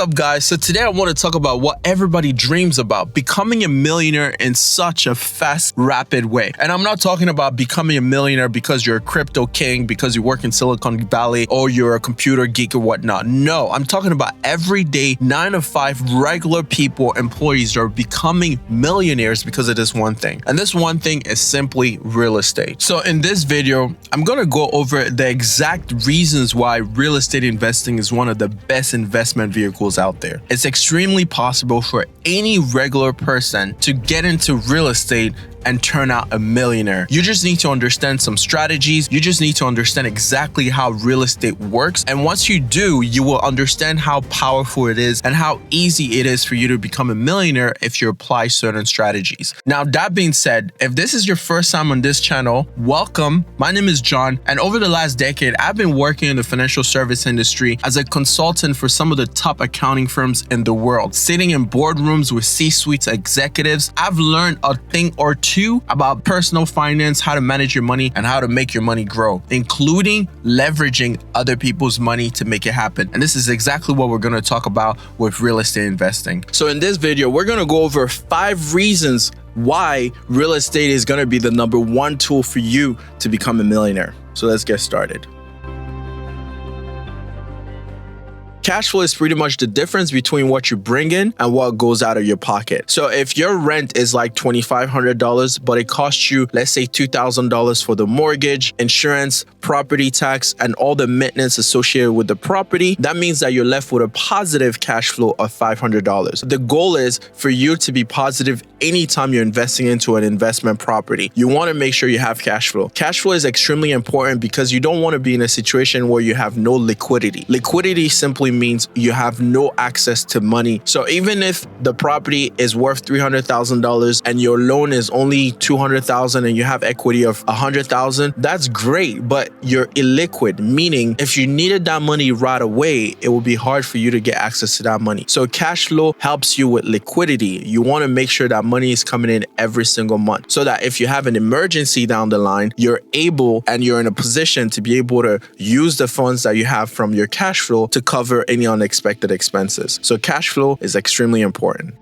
up, guys? So today I want to talk about what everybody dreams about, becoming a millionaire in such a fast, rapid way. And I'm not talking about becoming a millionaire because you're a crypto king, because you work in Silicon Valley, or you're a computer geek or whatnot. No, I'm talking about everyday 9-to-5 regular people, employees that are becoming millionaires because of this one thing. And this one thing is simply real estate. So in this video, I'm going to go over the exact reasons why real estate investing is one of the best investment vehicles out there. It's extremely possible for any regular person to get into real estate and turn out a millionaire. You just need to understand some strategies. You just need to understand exactly how real estate works. And once you do, you will understand how powerful it is and how easy it is for you to become a millionaire if you apply certain strategies. Now, that being said, if this is your first time on this channel, welcome. My name is John, and over the last decade, I've been working in the financial service industry as a consultant for some of the top accounting firms in the world. Sitting in boardrooms with C-suite executives, I've learned a thing or two about personal finance, how to manage your money, and how to make your money grow, including leveraging other people's money to make it happen. And this is exactly what we're going to talk about with real estate investing. So in this video, we're going to go over 5 reasons why real estate is going to be the #1 tool for you to become a millionaire. So let's get started. Cash flow is pretty much the difference between what you bring in and what goes out of your pocket. So if your rent is like $2,500, but it costs you, let's say $2,000 for the mortgage, insurance, property tax, and all the maintenance associated with the property, that means that you're left with a positive cash flow of $500. The goal is for you to be positive anytime you're investing into an investment property. You want to make sure you have cash flow. Cash flow is extremely important because you don't want to be in a situation where you have no liquidity. Liquidity simply means you have no access to money. So even if the property is worth $300,000 and your loan is only $200,000 and you have equity of $100,000, that's great, but you're illiquid, meaning if you needed that money right away, it will be hard for you to get access to that money. So cash flow helps you with liquidity. You want to make sure that money is coming in every single month so that if you have an emergency down the line, you're able and you're in a position to be able to use the funds that you have from your cash flow to cover any unexpected expenses. So cash flow is extremely important.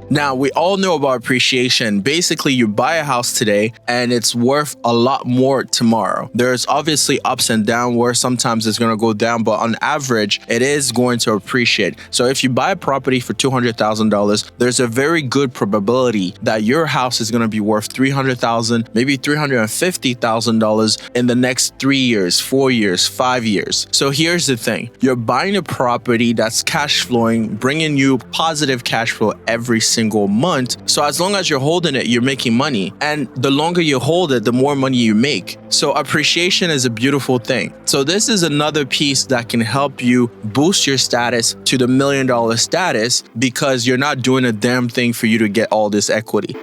Now, we all know about appreciation. Basically, you buy a house today and it's worth a lot more tomorrow. There's obviously ups and downs where sometimes it's going to go down, but on average, it is going to appreciate. So if you buy a property for $200,000, there's a very good probability that your house is going to be worth $300,000, maybe $350,000 in the next 3 years, 4 years, 5 years. So here's the thing. You're buying a property that's cash flowing, bringing you positive cash flow every single month. So as long as you're holding it, you're making money. And the longer you hold it, the more money you make. So appreciation is a beautiful thing. So this is another piece that can help you boost your status to the $1 million status because you're not doing a damn thing for you to get all this equity.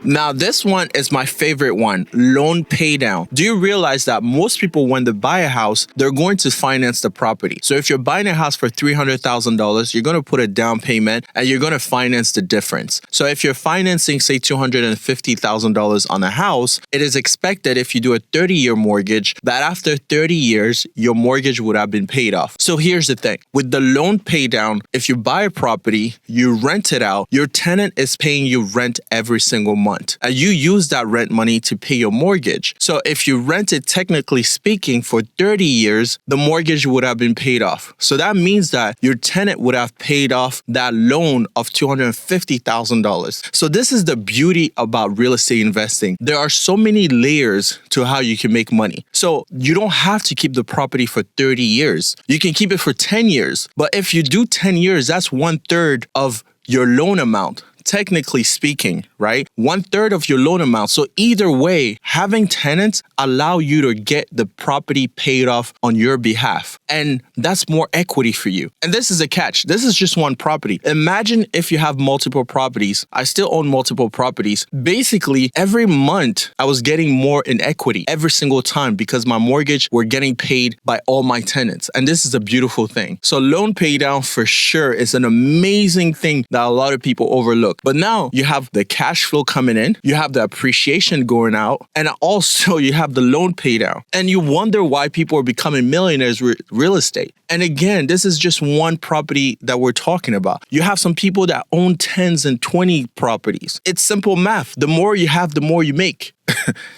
Now, this one is my favorite one, loan paydown. Do you realize that most people, when they buy a house, they're going to finance the property? So if you're buying a house for $300,000, you're going to put a down payment and you're going to finance the difference. So if you're financing, say, $250,000 on a house, it is expected if you do a 30-year mortgage that after 30 years, your mortgage would have been paid off. So here's the thing. With the loan paydown, if you buy a property, you rent it out, your tenant is paying you rent every single month. And you use that rent money to pay your mortgage. So if you rent it, technically speaking, for 30 years, the mortgage would have been paid off. So that means that your tenant would have paid off that loan of $250,000. So this is the beauty about real estate investing. There are so many layers to how you can make money. So you don't have to keep the property for 30 years. You can keep it for 10 years. But if you do 10 years, that's 1/3 of your loan amount. Technically speaking, right? 1/3 of your loan amount. So either way, having tenants allow you to get the property paid off on your behalf. And that's more equity for you. And this is a catch. This is just one property. Imagine if you have multiple properties. I still own multiple properties. Basically, every month I was getting more in equity every single time because my mortgage were getting paid by all my tenants. And this is a beautiful thing. So loan pay down for sure is an amazing thing that a lot of people overlook. But now you have the cash flow coming in, you have the appreciation going out, and also you have the loan pay down. And you wonder why people are becoming millionaires with real estate. And again, this is just one property that we're talking about. You have some people that own 10s and 20 properties. It's simple math. The more you have, the more you make.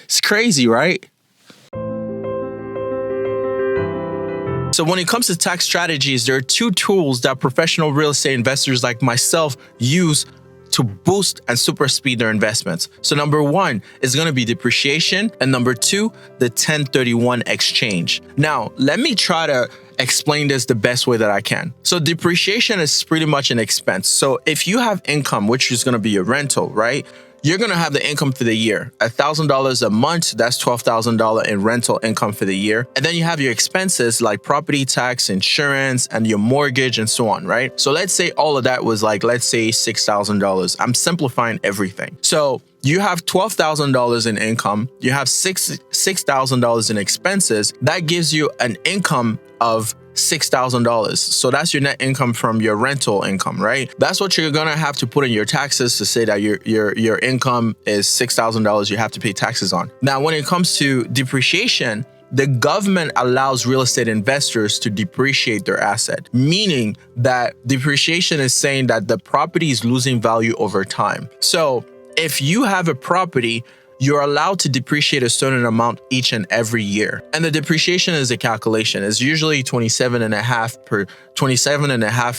It's crazy, right? So when it comes to tax strategies, there are two tools that professional real estate investors like myself use to boost and super speed their investments. So number one is going to be depreciation, and number two, the 1031 exchange. Now, let me try to explain this the best way that I can. So depreciation is pretty much an expense. So if you have income, which is going to be your rental, right? You're going to have the income for the year, $1,000 a month. That's $12,000 in rental income for the year. And then you have your expenses like property tax, insurance, and your mortgage and so on, right? So let's say all of that was like, let's say $6,000. I'm simplifying everything. So you have $12,000 in income. You have $6,000 in expenses. That gives you an income of $6,000. So that's your net income from your rental income, right? That's what you're gonna have to put in your taxes to say that your income is $6,000 you have to pay taxes on. Now, when it comes to depreciation, the government allows real estate investors to depreciate their asset, meaning that depreciation is saying that the property is losing value over time. So if you have a property, you're allowed to depreciate a certain amount each and every year. And the depreciation is a calculation. It's usually 27 and a half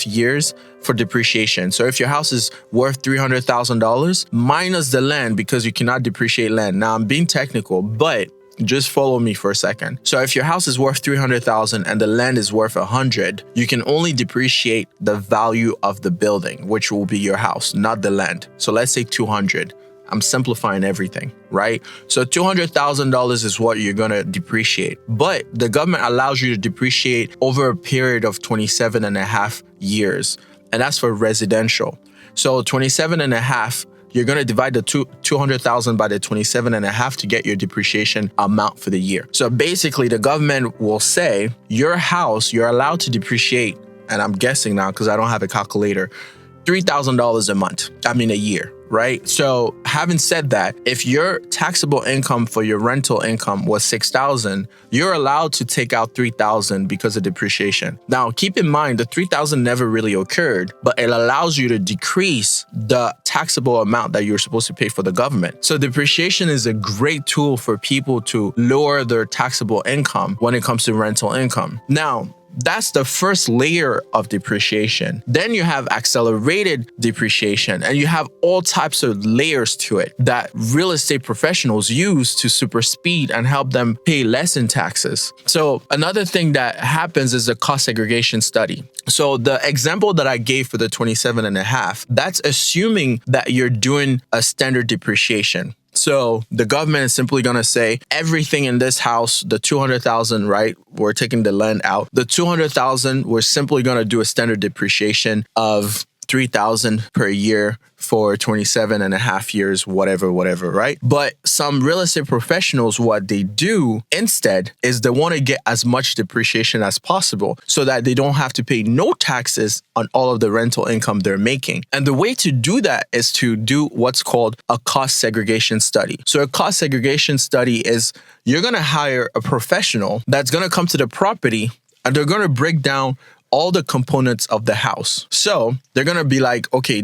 years for depreciation. So if your house is worth $300,000 minus the land, because you cannot depreciate land. Now I'm being technical, but just follow me for a second. So if your house is worth 300,000 and the land is worth 100, you can only depreciate the value of the building, which will be your house, not the land. So let's say 200. I'm simplifying everything, right? So $200,000 is what you're gonna depreciate, but the government allows you to depreciate over a period of 27 and a half years. And that's for residential. So 27 and a half, you're gonna divide the 200,000 by the 27 and a half to get your depreciation amount for the year. So basically the government will say your house, you're allowed to depreciate, and I'm guessing now because I don't have a calculator, $3,000 a year, right? So having said that, if your taxable income for your rental income was $6,000, you're allowed to take out $3,000 because of depreciation. Now, keep in mind, the $3,000 never really occurred, but it allows you to decrease the taxable amount that you're supposed to pay for the government. So depreciation is a great tool for people to lower their taxable income when it comes to rental income. Now, that's the first layer of depreciation. Then you have accelerated depreciation, and you have all types of layers to it that real estate professionals use to super speed and help them pay less in taxes. So another thing that happens is a cost segregation study. So the example that I gave for the 27 and a half, that's assuming that you're doing a standard depreciation. So the government is simply going to say everything in this house, the 200,000, right? We're taking the land out. The 200,000, we're simply going to do a standard depreciation of 3,000 per year for 27 and a half years, whatever, right? But some real estate professionals, what they do instead is they want to get as much depreciation as possible so that they don't have to pay no taxes on all of the rental income they're making. And the way to do that is to do what's called a cost segregation study. So a cost segregation study is you're going to hire a professional that's going to come to the property and they're going to break down all the components of the house. So they're going to be like, okay,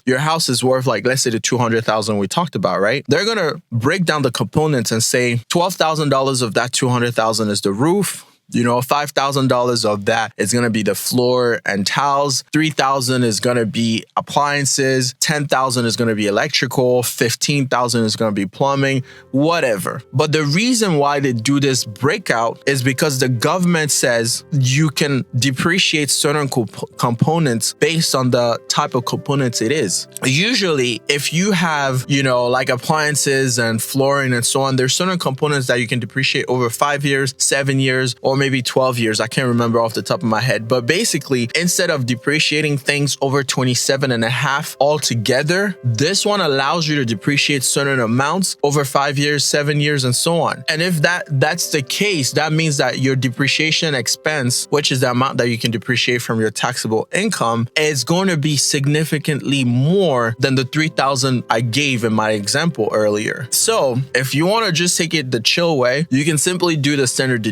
your house is worth like, let's say the 200,000 we talked about, right? They're going to break down the components and say $12,000 of that 200,000 is the roof. $5,000 of that is going to be the floor and tiles. 3,000 is going to be appliances. 10,000 is going to be electrical. 15,000 is going to be plumbing, whatever. But the reason why they do this breakout is because the government says you can depreciate certain components based on the type of components it is. Usually, if you have, like appliances and flooring and so on, there's certain components that you can depreciate over 5 years, 7 years, or or maybe 12 years. I can't remember off the top of my head. But basically, instead of depreciating things over 27 and a half altogether, this one allows you to depreciate certain amounts over 5 years, 7 years, and so on. And if that's the case, that means that your depreciation expense, which is the amount that you can depreciate from your taxable income, is going to be significantly more than the 3,000 I gave in my example earlier. So if you want to just take it the chill way, you can simply do the standard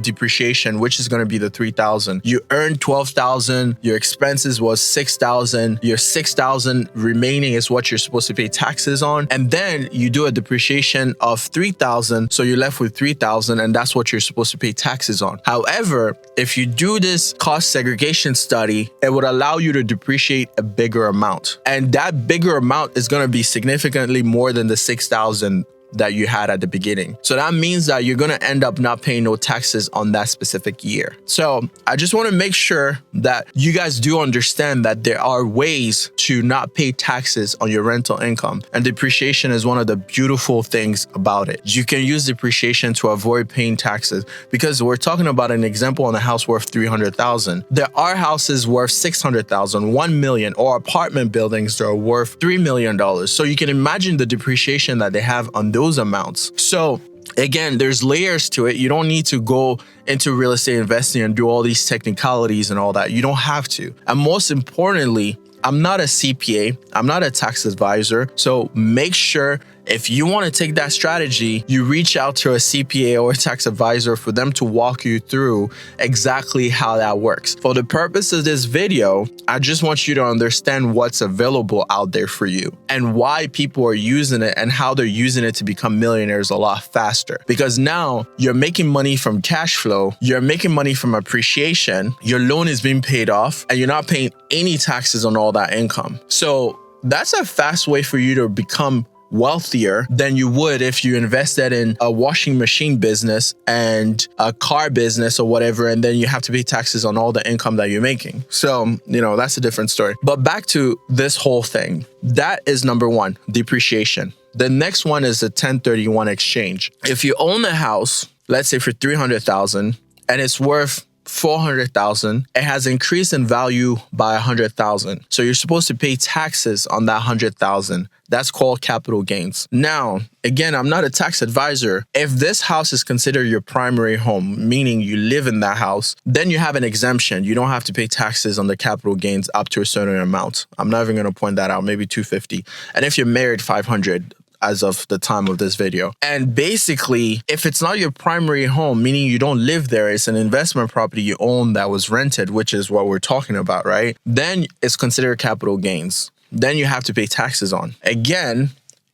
depreciation, which is going to be the 3,000. You earned 12,000, your expenses was 6,000, your 6,000 remaining is what you're supposed to pay taxes on, and then you do a depreciation of 3,000, so you're left with 3,000, and that's what you're supposed to pay taxes on. However, if you do this cost segregation study, it would allow you to depreciate a bigger amount, and that bigger amount is going to be significantly more than the 6,000 that you had at the beginning. So that means that you're going to end up not paying no taxes on that specific year. So I just want to make sure that you guys do understand that there are ways to not pay taxes on your rental income. And depreciation is one of the beautiful things about it. You can use depreciation to avoid paying taxes, because we're talking about an example on a house worth 300,000. There are houses worth 600,000, 1 million, or apartment buildings that are worth $3 million. So you can imagine the depreciation that they have on those amounts. So again, there's layers to it. You don't need to go into real estate investing and do all these technicalities and all that. You don't have to. And most importantly, I'm not a CPA. I'm not a tax advisor. So make sure if you want to take that strategy, you reach out to a CPA or a tax advisor for them to walk you through exactly how that works. For the purpose of this video, I just want you to understand what's available out there for you and why people are using it and how they're using it to become millionaires a lot faster. Because now you're making money from cash flow, you're making money from appreciation, your loan is being paid off, and you're not paying any taxes on all that income. So that's a fast way for you to become wealthier than you would if you invested in a washing machine business and a car business or whatever, and then you have to pay taxes on all the income that you're making. So, that's a different story. But back to this whole thing. That is number one, depreciation. The next one is the 1031 exchange. If you own a house, let's say for 300,000 and it's worth 400,000, it has increased in value by 100,000. So you're supposed to pay taxes on that 100,000. That's called capital gains. Now, again, I'm not a tax advisor. If this house is considered your primary home, meaning you live in that house, then you have an exemption. You don't have to pay taxes on the capital gains up to a certain amount. I'm not even going to point that out, maybe 250. And if you're married, 500. As of the time of this video. And basically, if it's not your primary home, meaning you don't live there, it's an investment property you own that was rented, which is what we're talking about, right? Then it's considered capital gains. Then you have to pay taxes on. Again,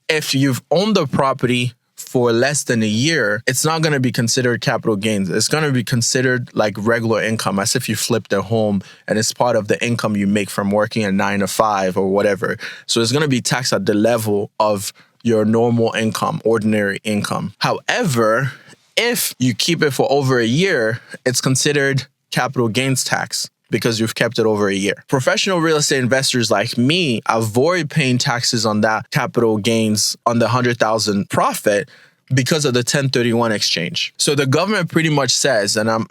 if you've owned the property for less than a year, it's not going to be considered capital gains. It's going to be considered like regular income, as if you flipped a home and it's part of the income you make from working a 9 to 5 or whatever. So it's going to be taxed at the level of your normal income, ordinary income. However, if you keep it for over a year, it's considered capital gains tax because you've kept it over a year. Professional real estate investors like me avoid paying taxes on that capital gains on the 100,000 profit because of the 1031 exchange. So the government pretty much says, and I'm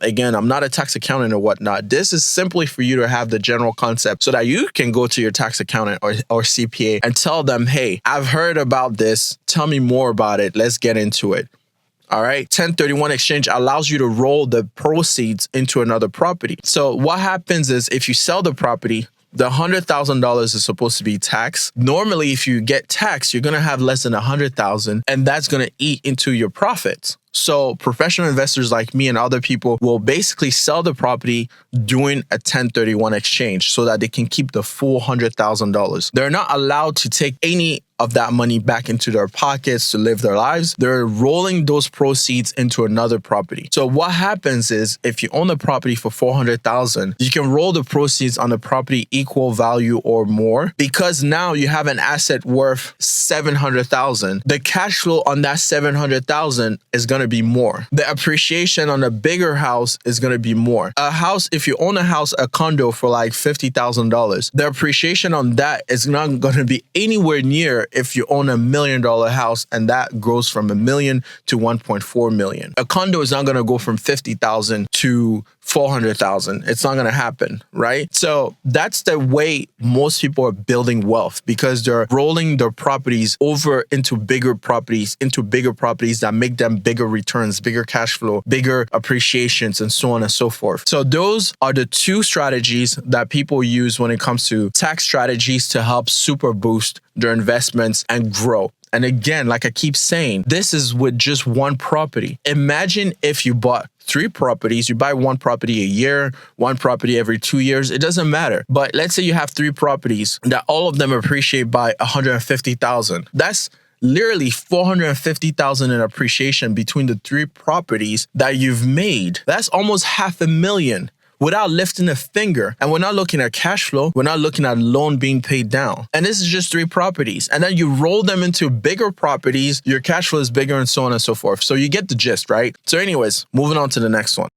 not a tax accountant or whatnot, this is simply for you to have the general concept so that you can go to your tax accountant or CPA and tell them, hey, I've heard about this. Tell me more about it. Let's get into it. All right. 1031 exchange allows you to roll the proceeds into another property. So what happens is if you sell the property, the $100,000 is supposed to be taxed. Normally, if you get taxed, you're going to have less than $100,000, and that's going to eat into your profits. So professional investors like me and other people will basically sell the property doing a 1031 exchange so that they can keep the full $100,000. They're not allowed to take any of that money back into their pockets to live their lives. They're rolling those proceeds into another property. So what happens is if you own the property for $400,000, you can roll the proceeds on the property equal value or more, because now you have an asset worth $700,000. The cash flow on that $700,000 is going going to be more. The appreciation on a bigger house is going to be more. A house, if you own a house, a condo for like $50,000, the appreciation on that is not going to be anywhere near if you own $1 million house and that grows from $1 million to 1.4 million. A condo is not going to go from 50,000 to 400,000. It's not going to happen, right? So that's the way most people are building wealth, because they're rolling their properties over into bigger properties that make them bigger returns, bigger cash flow, bigger appreciations, and so on and so forth. So those are the two strategies that people use when it comes to tax strategies to help super boost their investments and grow. And again, like I keep saying, this is with just one property. Imagine if you bought 3 properties, you buy 1 property a year, 1 property every 2 years, it doesn't matter. But let's say you have 3 properties that all of them appreciate by 150,000. That's literally 450,000 in appreciation between the 3 properties that you've made. That's almost $500,000. Without lifting a finger. And we're not looking at cash flow. We're not looking at loan being paid down. And this is just 3 properties. And then you roll them into bigger properties. Your cash flow is bigger and so on and so forth. So you get the gist, right? So anyways, moving on to the next one.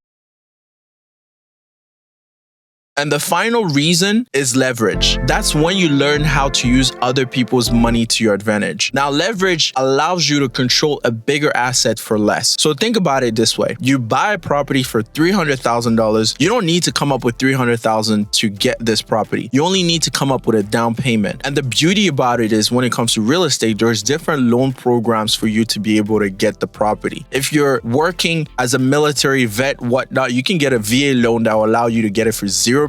And the final reason is leverage. That's when you learn how to use other people's money to your advantage. Now, leverage allows you to control a bigger asset for less. So think about it this way. You buy a property for $300,000. You don't need to come up with $300,000 to get this property. You only need to come up with a down payment. And the beauty about it is when it comes to real estate, there's different loan programs for you to be able to get the property. If you're working as a military vet, whatnot, you can get a VA loan that will allow you to get it for 0%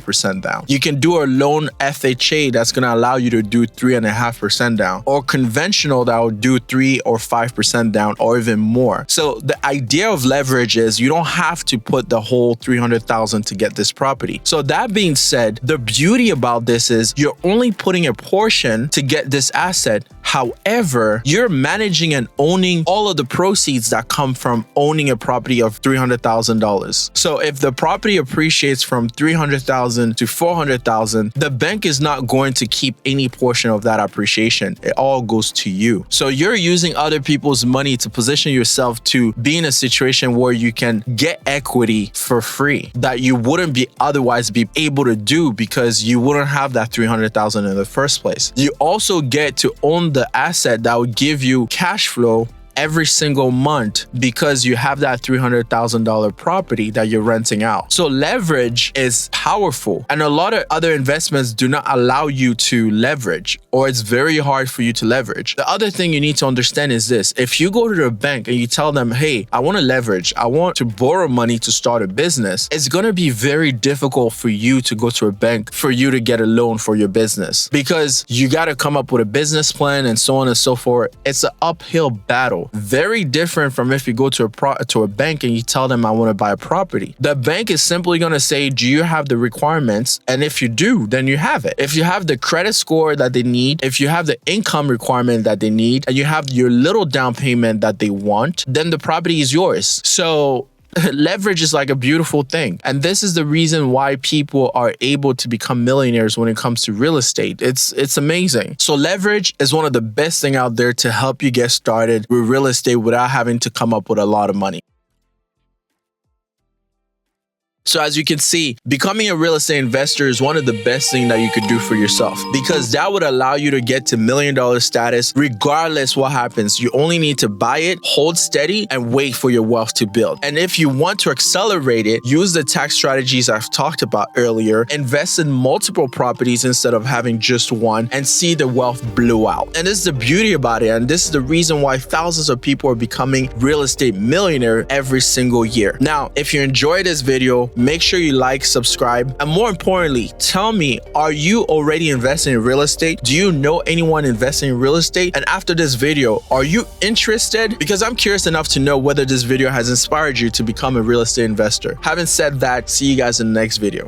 down. You can do a loan FHA that's going to allow you to do 3.5% down, or conventional that will do 3 or 5% down, or even more. So the idea of leverage is you don't have to put the whole 300,000 to get this property. So that being said, the beauty about this is you're only putting a portion to get this asset. However, you're managing and owning all of the proceeds that come from owning a property of $300,000. So if the property appreciates from $300,000 to $400,000, the bank is not going to keep any portion of that appreciation. It all goes to you. So you're using other people's money to position yourself to be in a situation where you can get equity for free that you wouldn't be otherwise be able to do because you wouldn't have that $300,000 in the first place. You also get to own the asset that will give you cash flow every single month because you have that $300,000 property that you're renting out. So leverage is powerful, and a lot of other investments do not allow you to leverage, or it's very hard for you to leverage. The other thing you need to understand is this: if you go to the bank and you tell them, hey, I want to leverage, I want to borrow money to start a business, it's going to be very difficult for you to go to a bank for you to get a loan for your business, because you got to come up with a business plan and so on and so forth. It's an uphill battle. Very different from if you go to a bank and you tell them, I want to buy a property. The bank is simply going to say, do you have the requirements? And if you do, then you have it. If you have the credit score that they need, if you have the income requirement that they need, and you have your little down payment that they want, then the property is yours. So leverage is like a beautiful thing. And this is the reason why people are able to become millionaires when it comes to real estate. It's amazing. So leverage is one of the best things out there to help you get started with real estate without having to come up with a lot of money. So as you can see, becoming a real estate investor is one of the best things that you could do for yourself, because that would allow you to get to $1 million status regardless what happens. You only need to buy it, hold steady, and wait for your wealth to build. And if you want to accelerate it, use the tax strategies I've talked about earlier, invest in multiple properties instead of having just one, and see the wealth blow out. And this is the beauty about it, and this is the reason why thousands of people are becoming real estate millionaires every single year. Now, if you enjoyed this video, make sure you like, subscribe, and more importantly, tell me, are you already investing in real estate? Do you know anyone investing in real estate? And after this video, are you interested? Because I'm curious enough to know whether this video has inspired you to become a real estate investor. Having said that, see you guys in the next video.